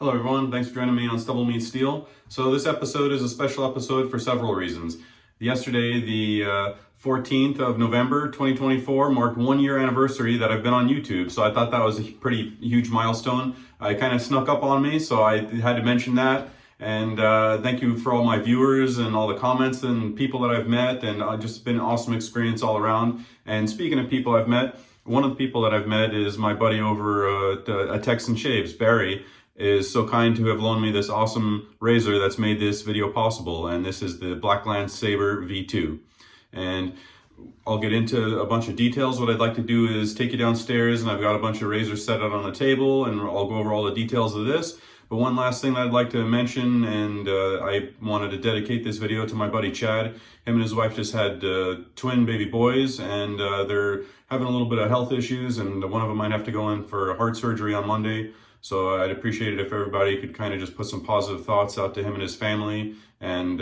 Hello everyone, thanks for joining me on StubbleMeetsSteel. So this episode is a special episode for several reasons. Yesterday, the 14th of November 2024 marked 1 year anniversary that I've been on YouTube. So I thought that was a pretty huge milestone. It kind of snuck up on me, so I had to mention that. And thank you for all my viewers and all the comments and people that I've met, and just been an awesome experience all around. And speaking of people I've met, one of the people that I've met is my buddy over at Texan Shaves, Bary, is so kind to have loaned me this awesome razor that's made this video possible, and this is the Blackland Sabre V2. And I'll get into a bunch of details. What I'd like to do is take you downstairs, and I've got a bunch of razors set out on the table, and I'll go over all the details of this. But one last thing that I'd like to mention, and I wanted to dedicate this video to my buddy Chad. Him and his wife just had twin baby boys, and they're having a little bit of health issues, and one of them might have to go in for heart surgery on Monday. So I'd appreciate it if everybody could kind of just put some positive thoughts out to him and his family and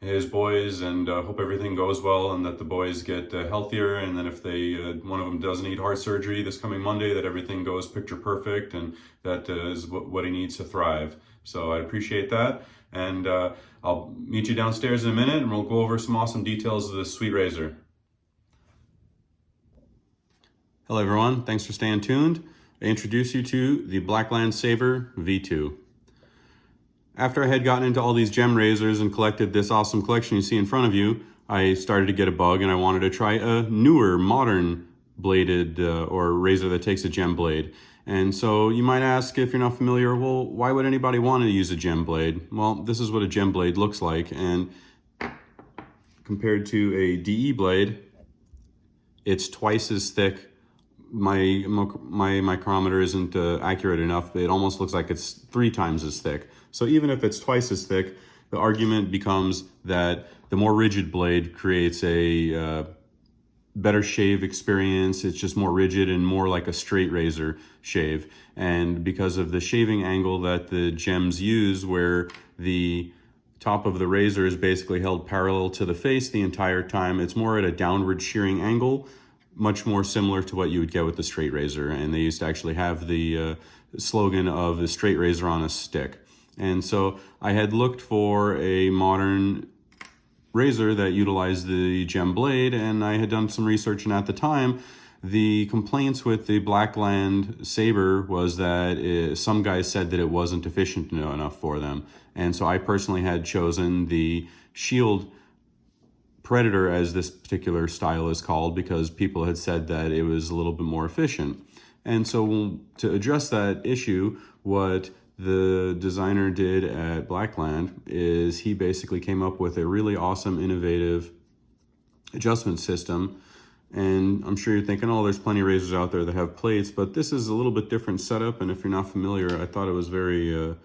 his boys, and hope everything goes well and that the boys get healthier, and then if they one of them does need heart surgery this coming Monday, that everything goes picture perfect, and that is what he needs to thrive. So I appreciate that, and I'll meet you downstairs in a minute, and we'll go over some awesome details of this sweet razor. Hello everyone, thanks for staying tuned. I introduce you to the Blackland Sabre V2. After I had gotten into all these gem razors and collected this awesome collection you see in front of you, I started to get a bug, and I wanted to try a newer, modern bladed or razor that takes a gem blade. And so you might ask, if you're not familiar, well, why would anybody want to use a gem blade? Well, this is what a gem blade looks like, and compared to a DE blade, it's twice as thick. My micrometer isn't accurate enough, but it almost looks like it's 3 times as thick. So even if it's twice as thick, the argument becomes that the more rigid blade creates a better shave experience. It's just more rigid and more like a straight razor shave. And because of the shaving angle that the gems use, where the top of the razor is basically held parallel to the face the entire time, it's more at a downward shearing angle, much more similar to what you would get with the straight razor. And they used to actually have the slogan of the straight razor on a stick. And so I had looked for a modern razor that utilized the gem blade, and I had done some research, and at the time, the complaints with the Blackland Sabre was that some guys said that it wasn't efficient enough for them. And so I personally had chosen the Shield Predator, as this particular style is called, because people had said that it was a little bit more efficient. And so to address that issue, what the designer did at Blackland is he basically came up with a really awesome, innovative adjustment system. And I'm sure you're thinking, oh, there's plenty of razors out there that have plates, but this is a little bit different setup. And if you're not familiar, I thought it was very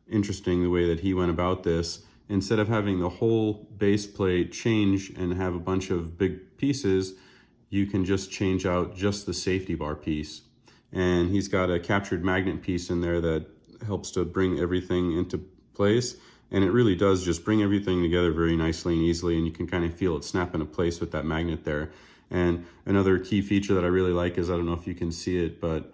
interesting the way that he went about this. Instead of having the whole base plate change and have a bunch of big pieces, you can just change out just the safety bar piece. And he's got a captured magnet piece in there that helps to bring everything into place. And it really does just bring everything together very nicely and easily, and you can kind of feel it snap into place with that magnet there. And another key feature that I really like is, I don't know if you can see it, but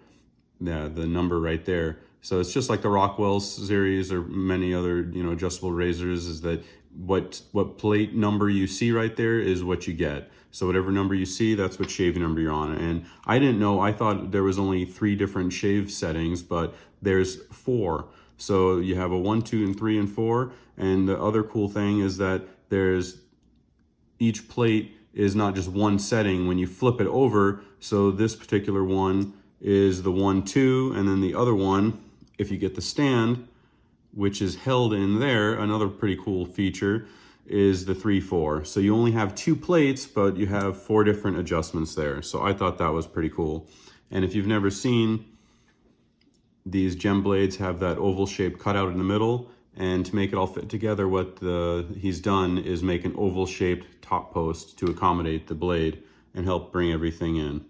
yeah, the number right there. So it's just like the Rockwell series or many other, adjustable razors, is that what plate number you see right there is what you get. So whatever number you see, that's what shaving number you're on. And I didn't know, I thought there was only 3 different shave settings, but there's 4. So you have a 1, 2, and 3, and 4. And the other cool thing is that each plate is not just one setting when you flip it over. So this particular one is the 1, 2, and then the other one, if you get the stand, which is held in there, another pretty cool feature is the 3, 4. So you only have 2 plates, but you have 4 different adjustments there. So I thought that was pretty cool. And if you've never seen, these gem blades have that oval shape cut out in the middle, and to make it all fit together, what he's done is make an oval shaped top post to accommodate the blade and help bring everything in.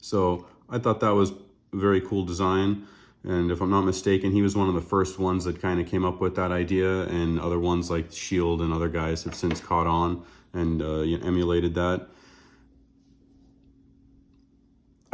So I thought that was a very cool design. And if I'm not mistaken, he was one of the first ones that kind of came up with that idea, and other ones like Shield and other guys have since caught on and emulated that.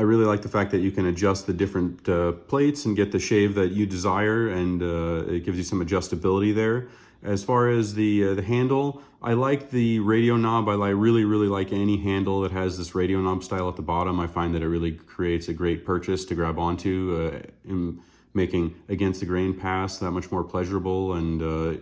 I really like the fact that you can adjust the different plates and get the shave that you desire, and it gives you some adjustability there. As far as the handle, I like the radio knob. I really like any handle that has this radio knob style at the bottom. I find that it really creates a great purchase to grab onto, in making against the grain pass that much more pleasurable and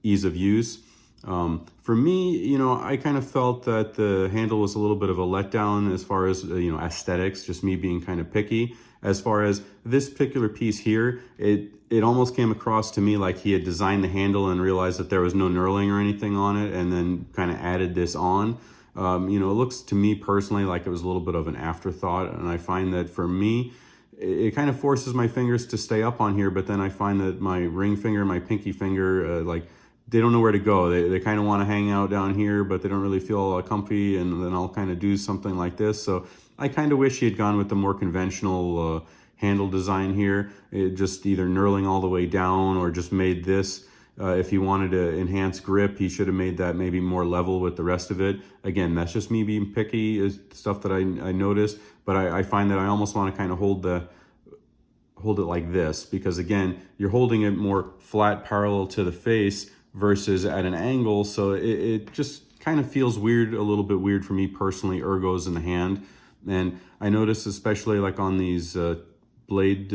ease of use. For me, you know, I kind of felt that the handle was a little bit of a letdown as far as, you know, aesthetics, just me being kind of picky. As far as this particular piece here, it almost came across to me like he had designed the handle and realized that there was no knurling or anything on it, and then kind of added this on. You know, it looks to me personally like it was a little bit of an afterthought, and I find that for me, it kind of forces my fingers to stay up on here, but then I find that my ring finger, my pinky finger, like, they don't know where to go. They kind of want to hang out down here, but they don't really feel comfy, and then I'll kind of do something like this. So I kind of wish he had gone with the more conventional handle design here. It just either knurling all the way down or just made this. If he wanted to enhance grip, he should have made that maybe more level with the rest of it. Again, that's just me being picky, is stuff that I noticed, but I find that I almost want to kind of hold it like this, because again, you're holding it more flat parallel to the face versus at an angle, so it just kind of feels weird, a little bit weird for me personally, ergos in the hand. And I noticed especially like on these blade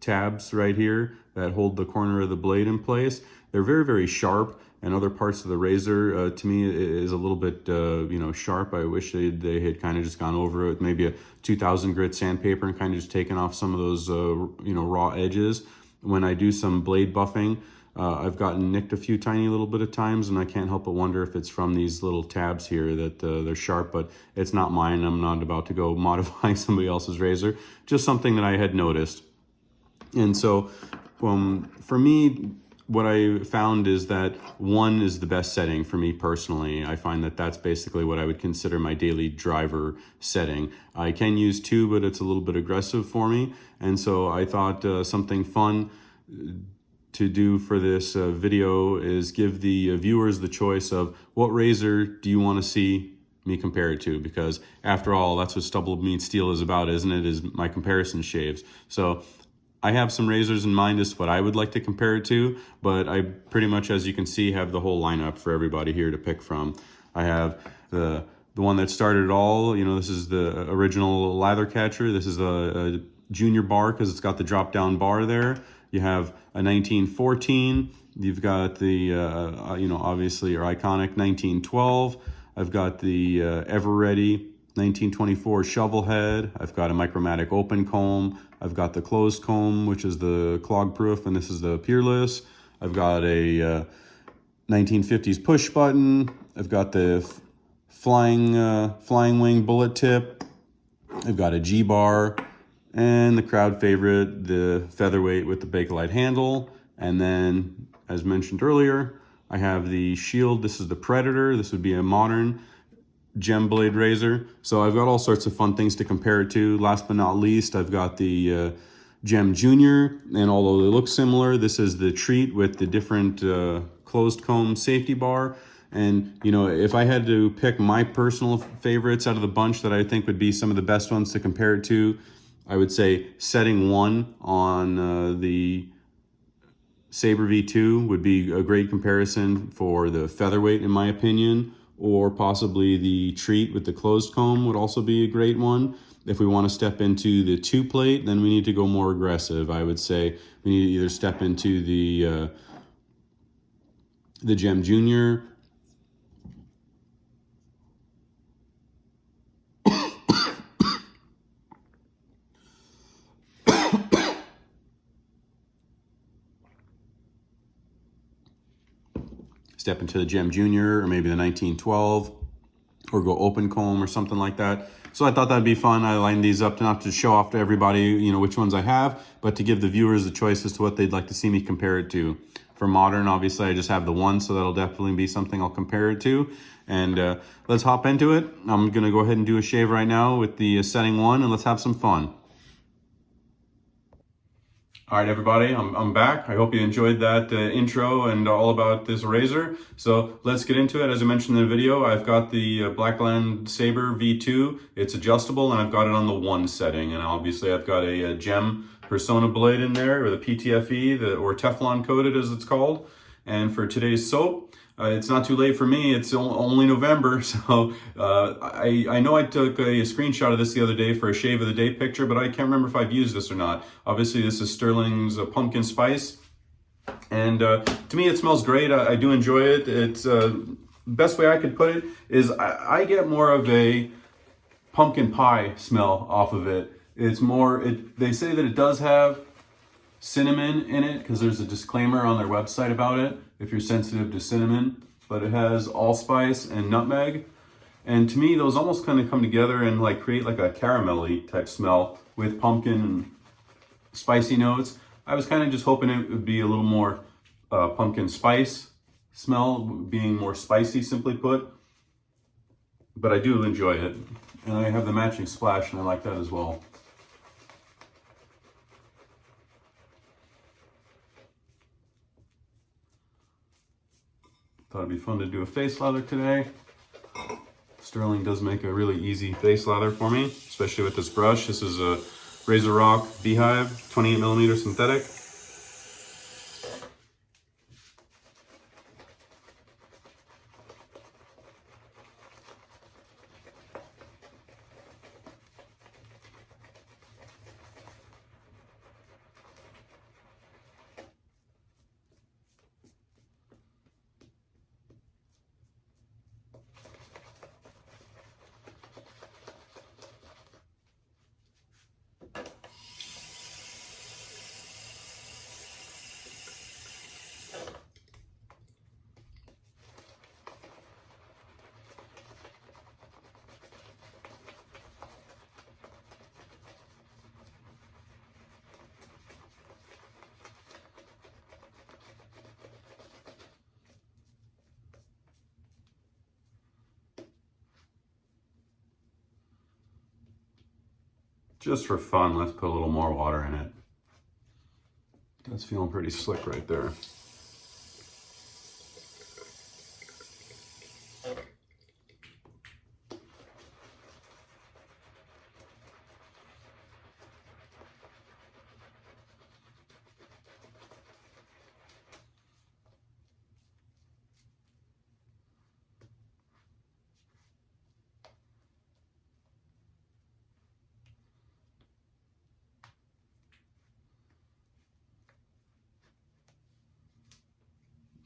tabs right here that hold the corner of the blade in place, they're very sharp, and other parts of the razor to me is a little bit you know, sharp. I wish they had kind of just gone over it with maybe a 2000 grit sandpaper and kind of just taken off some of those you know, raw edges. When I do some blade buffing, I've gotten nicked a few tiny little bit of times, and I can't help but wonder if it's from these little tabs here that they're sharp, but it's not mine. I'm not about to go modifying somebody else's razor, just something that I had noticed. And so for me, what I found is that 1 is the best setting for me personally. I find that that's basically what I would consider my daily driver setting. I can use 2, but it's a little bit aggressive for me. And so I thought something fun to do for this video is give the viewers the choice of what razor do you want to see me compare it to, because after all, that's what StubbleMeetsSteel is about, isn't it? Is my comparison shaves. So I have some razors in mind as to what I would like to compare it to, but I pretty much, as you can see, have the whole lineup for everybody here to pick from. I have the one that started it all. You know, this is the original lather catcher. This is a junior bar because it's got the drop down bar there. You have a 1914. You've got the, you know, obviously your iconic 1912. I've got the ever-ready 1924 shovel head. I've got a micromatic open comb. I've got the closed comb, which is the clog proof, and this is the peerless. I've got a 1950s push button. I've got the flying wing bullet tip. I've got a G-bar. And the crowd favorite, the featherweight with the Bakelite handle. And then, as mentioned earlier, I have the Shield. This is the Predator. This would be a modern gem blade razor. So I've got all sorts of fun things to compare it to. Last but not least, I've got the Gem Junior. And although they look similar, this is the Treat with the different closed comb safety bar. And, you know, if I had to pick my personal favorites out of the bunch that I think would be some of the best ones to compare it to, I would say setting 1 on the Sabre V2 would be a great comparison for the featherweight, in my opinion, or possibly the Treat with the closed comb would also be a great one. If we want to step into the 2-plate, then we need to go more aggressive. I would say we need to either step into the Gem Junior, step into the Gem Junior, or maybe the 1912, or go open comb or something like that. So I thought that'd be fun. I lined these up not to show off to everybody, you know, which ones I have, but to give the viewers the choice as to what they'd like to see me compare it to. For modern, obviously, I just have the 1, so that'll definitely be something I'll compare it to. And let's hop into it. I'm gonna go ahead and do a shave right now with the setting 1, and let's have some fun. All right, everybody, I'm back. I hope you enjoyed that intro and all about this razor. So let's get into it. As I mentioned in the video, I've got the Blackland Sabre V2. It's adjustable, and I've got it on the 1 setting. And obviously, I've got a gem Persona blade in there, or the PTFE, or Teflon coated as it's called. And for today's soap, it's not too late for me. It's only November, so I know I took a screenshot of this the other day for a shave of the day picture, but I can't remember if I've used this or not. Obviously, this is Stirling's Pumpkin Spice, and to me, it smells great. I do enjoy it. It's best way I could put it is I get more of a pumpkin pie smell off of it. It's more. They say that it does have cinnamon in it because there's a disclaimer on their website about it if you're sensitive to cinnamon, but it has allspice and nutmeg, and to me those almost kind of come together and like create like a caramelly type smell with pumpkin and spicy notes. I was kind of just hoping it would be a little more pumpkin spice smell, being more spicy, simply put, but I do enjoy it, and I have the matching splash and I like that as well. Thought it'd be fun to do a face lather today. Stirling does make a really easy face lather for me, especially with this brush. This is a Razor Rock Beehive 28mm synthetic. Just for fun, let's put a little more water in it. That's feeling pretty slick right there.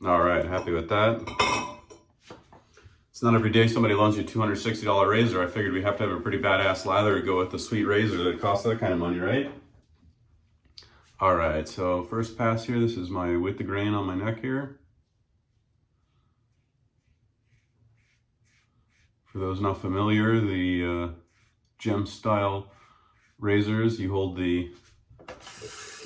All right, happy with that. It's not every day somebody loans you a $260 razor. I figured we have to have a pretty badass lather to go with the sweet razor that costs that kind of money, right? All right, so first pass here, this is my with the grain on my neck here. For those not familiar, the gem style razors, you hold the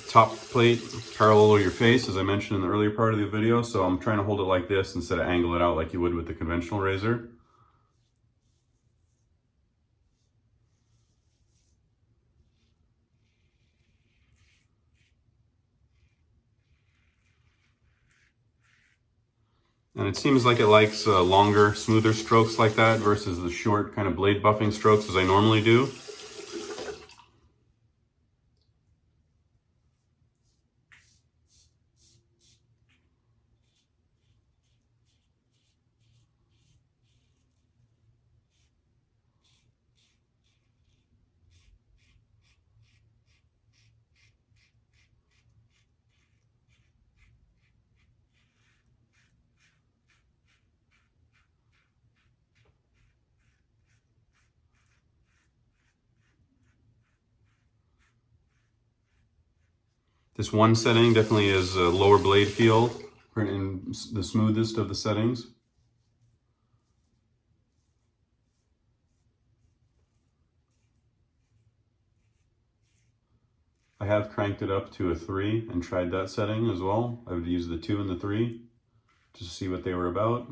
top plate parallel to your face, as I mentioned in the earlier part of the video. So I'm trying to hold it like this instead of angle it out like you would with the conventional razor. And it seems like it likes longer, smoother strokes like that versus the short kind of blade buffing strokes as I normally do. This one setting definitely is a lower blade feel in the smoothest of the settings. I have cranked it up to a 3 and tried that setting as well. I would use the 2 and the 3 to see what they were about.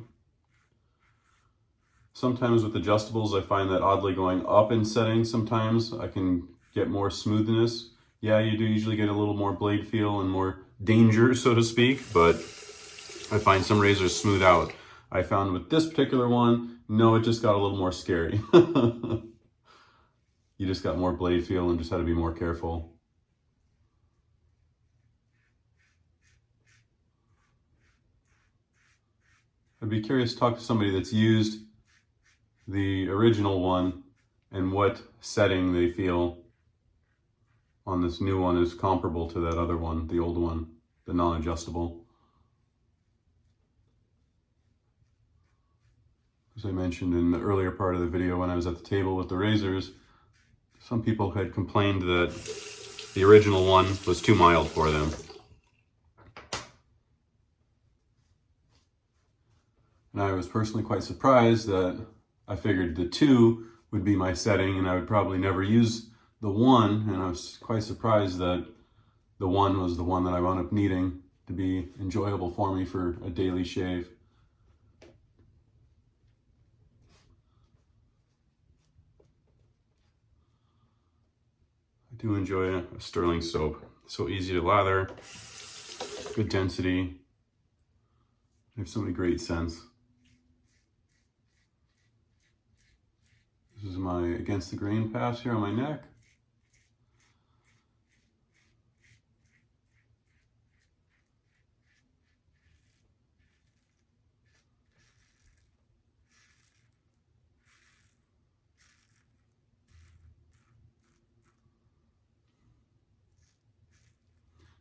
Sometimes with adjustables, I find that oddly going up in settings, sometimes I can get more smoothness Yeah, you do usually get a little more blade feel and more danger, so to speak, but I find some razors smooth out. I found with this particular one, no, it just got a little more scary. You just got more blade feel and just had to be more careful. I'd be curious to talk to somebody that's used the original one and what setting they feel on this new one is comparable to that other one, the old one, the non-adjustable. As I mentioned in the earlier part of the video when I was at the table with the razors, some people had complained that the original one was too mild for them. And I was personally quite surprised that I figured the 2 would be my setting and I would probably never use the 1, and I was quite surprised that the 1 was the one that I wound up needing to be enjoyable for me for a daily shave. I do enjoy a Stirling soap. So easy to lather, good density. They have so many great scents. This is my against the grain pass here on my neck.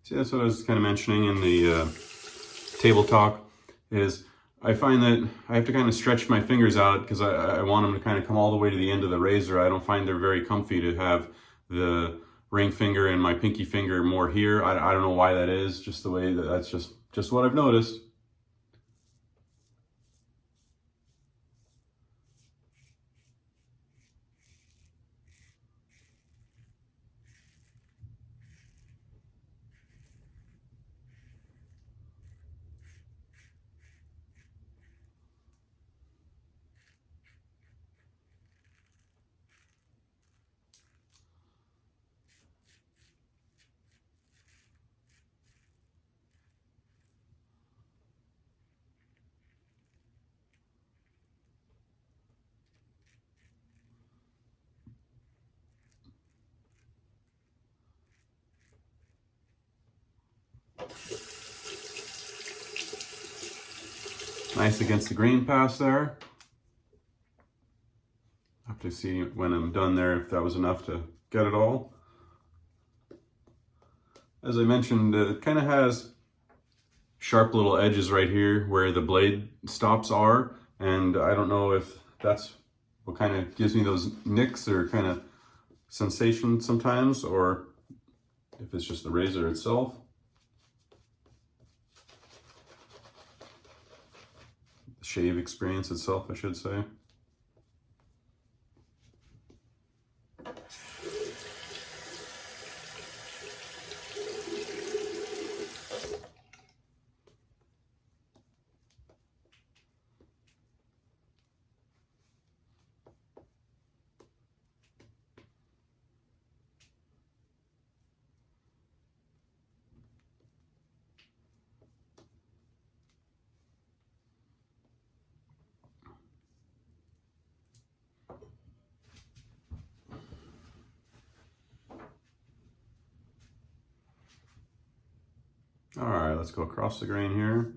See, that's what I was kind of mentioning in the table talk, is I find that I have to kind of stretch my fingers out because I want them to kind of come all the way to the end of the razor. I don't find they're very comfy to have the ring finger and my pinky finger more here. I don't know why that is, just the way that's just what I've noticed. Nice against the grain pass there. Have to see when I'm done there if that was enough to get it all. As I mentioned, it kind of has sharp little edges right here where the blade stops are, and I don't know if that's what kind of gives me those nicks or kind of sensation sometimes, or if it's just the razor itself. The shave experience itself, I should say. All right, let's go across the grain here.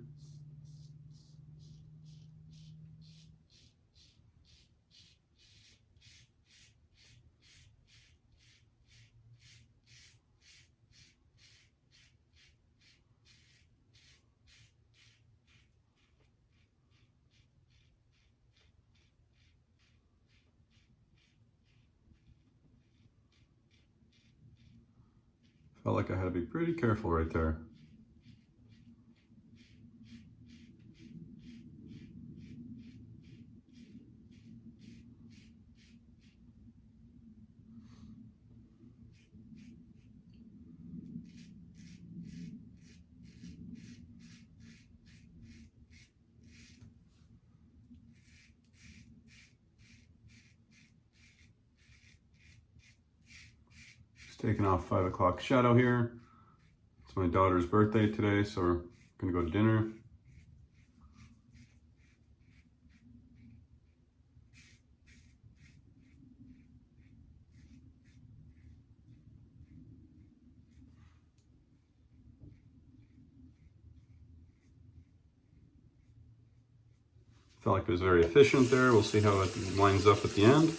Felt like I had to be pretty careful right there. Just taking off 5 o'clock shadow here. It's my daughter's birthday today, so we're gonna go to dinner. Felt like it was very efficient there. We'll see how it lines up at the end.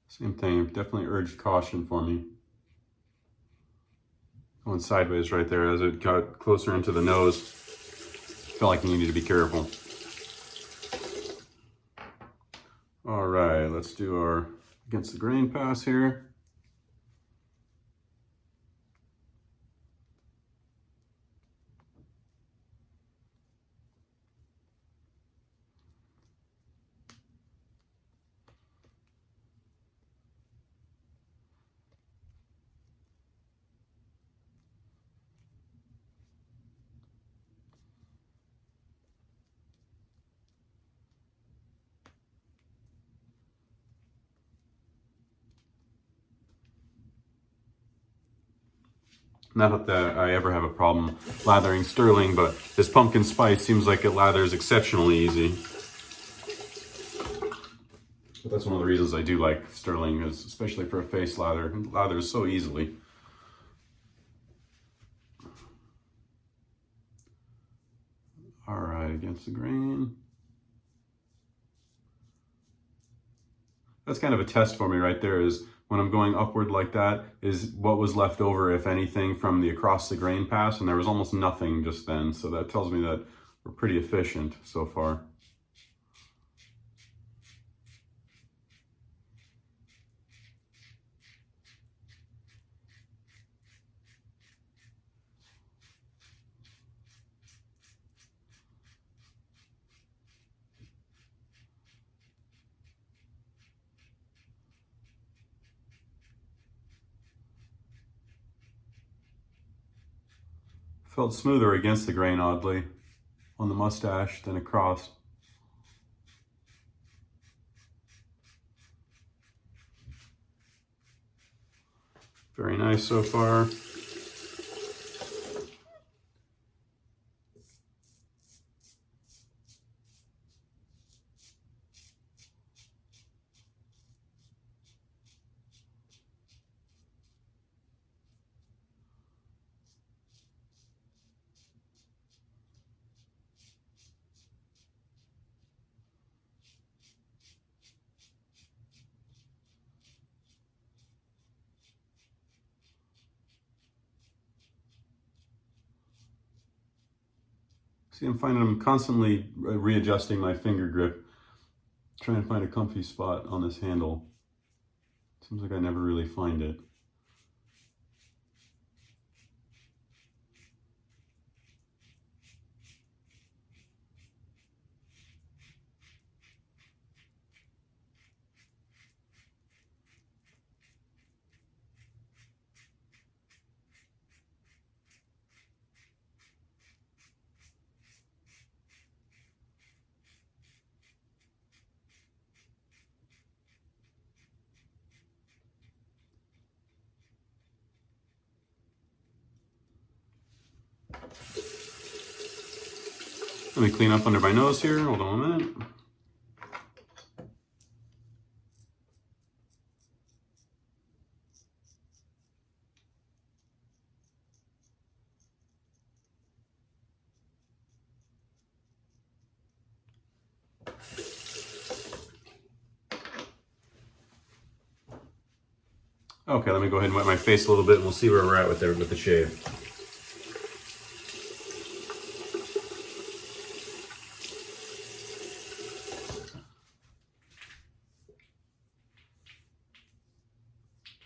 Same thing, definitely urged caution for me. Going sideways right there as it got closer into the nose. Felt like you needed to be careful. All right, let's do our against the grain pass here. Not that I ever have a problem lathering Stirling, but this pumpkin spice seems like it lathers exceptionally easy. But that's one of the reasons I do like Stirling, is especially for a face lather. It lathers so easily. All right, against the grain. That's kind of a test for me right there, is when I'm going upward like that, is what was left over, if anything, from the across the grain pass, and there was almost nothing just then, so that tells me that we're pretty efficient so far. Felt smoother against the grain, oddly, on the mustache than across. Very nice so far. See, I'm finding I'm constantly readjusting my finger grip, trying to find a comfy spot on this handle. Seems like I never really find it. Let me clean up under my nose here. Hold on a minute. Okay, let me go ahead and wet my face a little bit and we'll see where we're at with the shave.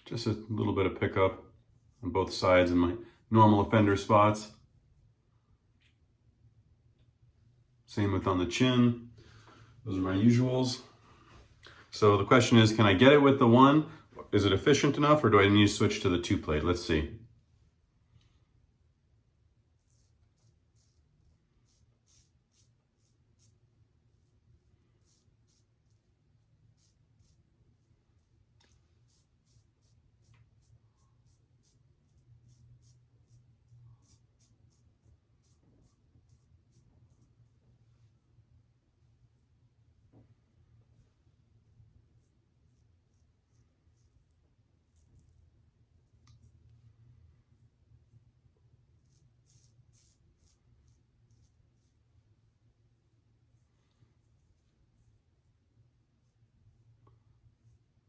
Just a little bit of pickup on both sides in my normal offender spots. Same with on the chin. Those are my usuals. So the question is, can I get it with the one? Is it efficient enough, or do I need to switch to the 2-plate? Let's see.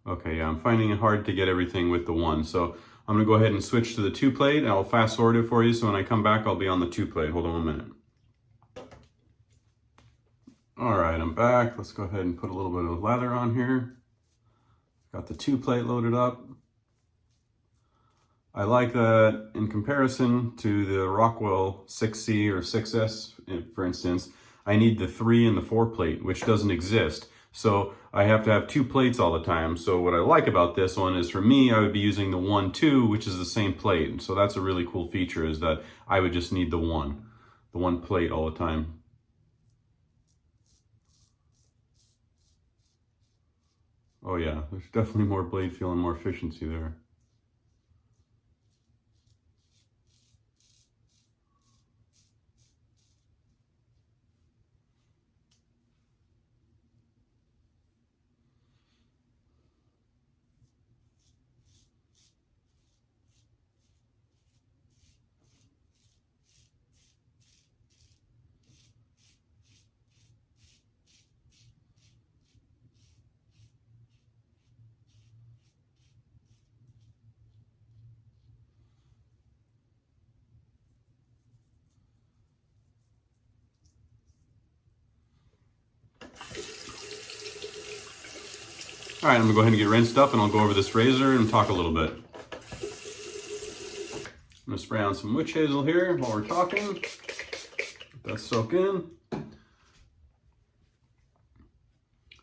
Okay, yeah, I'm finding it hard to get everything with the one. So I'm gonna go ahead and switch to the 2-plate, and I'll fast forward it for you. So when I come back, I'll be on the 2-plate. Hold on 1 minute. All right, I'm back. Let's go ahead and put a little bit of lather on here. Got the 2-plate loaded up. I like that in comparison to the Rockwell 6C or 6S, for instance, I need the 3 and the 4-plate, which doesn't exist. So I have to have 2 plates all the time. So what I like about this one is, for me, I would be using the 1-2, which is the same plate. So that's a really cool feature, is that I would just need the one plate all the time. Oh yeah, there's definitely more blade feel and more efficiency there. All right, I'm gonna go ahead and get rinsed up, and I'll go over this razor and talk a little bit. I'm gonna spray on some witch hazel here while we're talking. Let that soak in.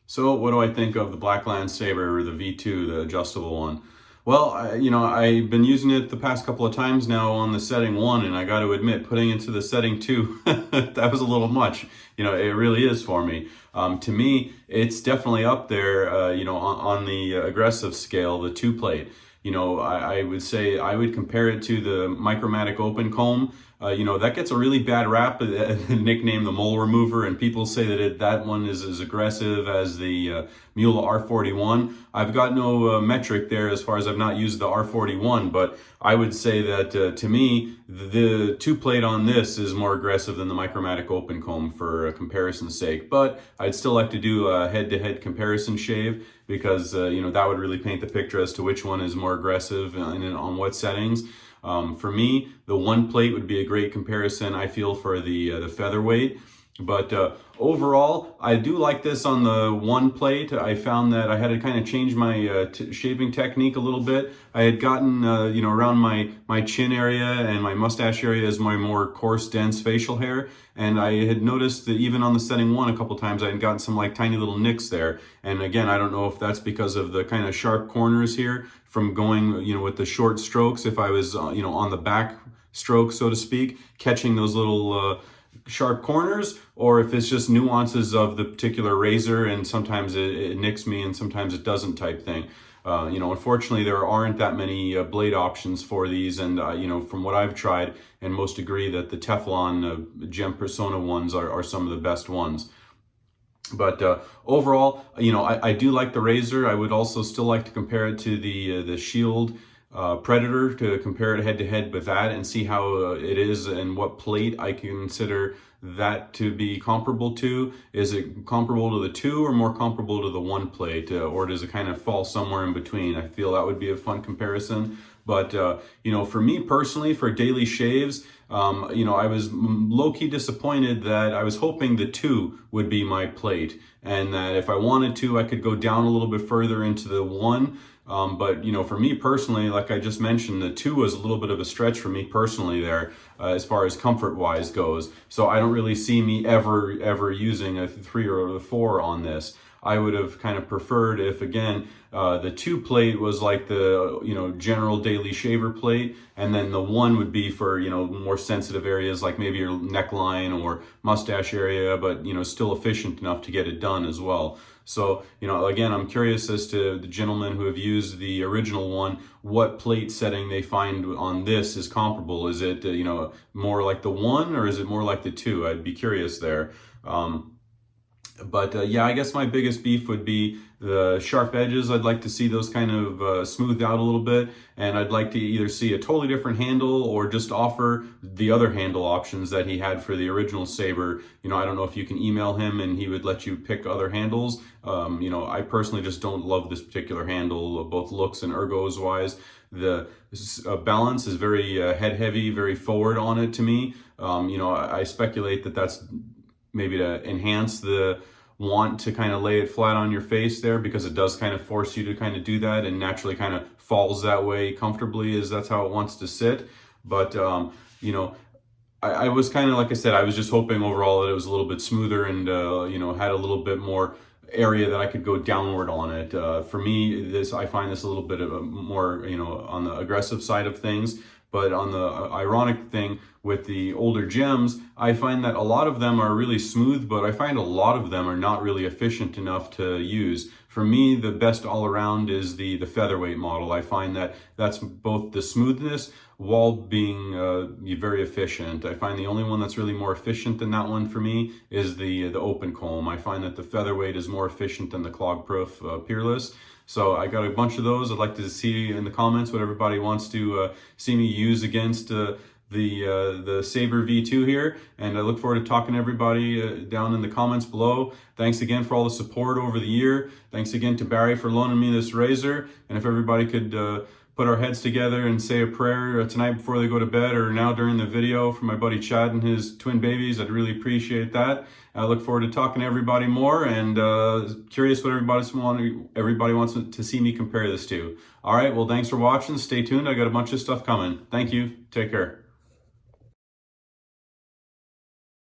So what do I think of the Blackland Sabre, or the V2, the adjustable one? Well, I've been using it the past couple of times now on the setting 1, and I got to admit, putting it to the setting 2, that was a little much. It really is for me. To me, it's definitely up there, on the aggressive scale, the 2-plate. I would say I would compare it to the Micromatic open comb. That gets a really bad rap, nicknamed the mole remover, and people say that that one is as aggressive as the Mule R41. I've got no metric there, as far as I've not used the R41, but I would say that to me, the 2-plate on this is more aggressive than the Micromatic open comb, for comparison's sake. But I'd still like to do a head-to-head comparison shave, because that would really paint the picture as to which one is more aggressive and on what settings. For me, the 1-plate would be a great comparison, I feel, for the featherweight. But overall, I do like this on the 1-plate. I found that I had to kind of change my shaving technique a little bit. I had gotten, around my chin area and my mustache area is my more coarse, dense facial hair. And I had noticed that even on the setting 1 a couple times, I had gotten some like tiny little nicks there. And again, I don't know if that's because of the kind of sharp corners here from going, with the short strokes. If I was, on the back stroke, so to speak, catching those little sharp corners, or if it's just nuances of the particular razor, and sometimes it nicks me and sometimes it doesn't, type thing. Unfortunately, there aren't that many blade options for these, and from what I've tried, and most agree that the Teflon Gem Persona ones are some of the best ones. But overall, I do like the razor. I would also still like to compare it to the Shield Predator to compare it head to head with that and see how it is and what plate I consider that to be comparable to. Is it comparable to the 2 or more comparable to the 1 plate, or does it kind of fall somewhere in between? I feel that would be a fun comparison. But you know, for me personally, for daily shaves, you know, I was low-key disappointed that I was hoping the 2 would be my plate, and that if I wanted to, I could go down a little bit further into the 1. But you know, for me personally, like I just mentioned, the 2 was a little bit of a stretch for me personally there, as far as comfort wise goes. So I don't really see me ever using a 3 or a 4 on this. I would have kind of preferred if, again, the 2 plate was like the, you know, general daily shaver plate, and then the 1 would be for, you know, more sensitive areas like maybe your neckline or mustache area, but, you know, still efficient enough to get it done as well. So, you know, again, I'm curious as to the gentlemen who have used the original one, what plate setting they find on this is comparable. Is it, you know, more like the 1 or is it more like the 2? I'd be curious there. But yeah, I guess my biggest beef would be the sharp edges. I'd like to see those kind of smoothed out a little bit, and I'd like to either see a totally different handle or just offer the other handle options that he had for the original Sabre. You know, I don't know if you can email him and he would let you pick other handles. You know, I personally just don't love this particular handle, both looks and ergos wise. The balance is very head heavy, very forward on it to me. You know, I speculate that that's maybe to enhance the want to kind of lay it flat on your face there, because it does kind of force you to kind of do that, and naturally kind of falls that way comfortably, as that's how it wants to sit. But you know, I was kind of, like I said, I was just hoping overall that it was a little bit smoother and you know, had a little bit more area that I could go downward on it. For me, I find this a little bit of a more, you know, on the aggressive side of things. But on the ironic thing with the older gems, I find that a lot of them are really smooth, but I find a lot of them are not really efficient enough to use. For me, the best all around is the featherweight model. I find that that's both the smoothness while being very efficient. I find the only one that's really more efficient than that one for me is the open comb. I find that the featherweight is more efficient than the clog proof Peerless. So I got a bunch of those. I'd like to see in the comments what everybody wants to see me use against the Sabre V2 here, and I look forward to talking to everybody down in the comments below. Thanks again for all the support over the year. Thanks again to Bary for loaning me this razor, and if everybody could put our heads together and say a prayer tonight before they go to bed, or now during the video, for my buddy Chad and his twin babies, I'd really appreciate that. I look forward to talking to everybody more, and curious what everybody wants to see me compare this to. All right, well, thanks for watching. Stay tuned. I got a bunch of stuff coming. Thank you. Take care.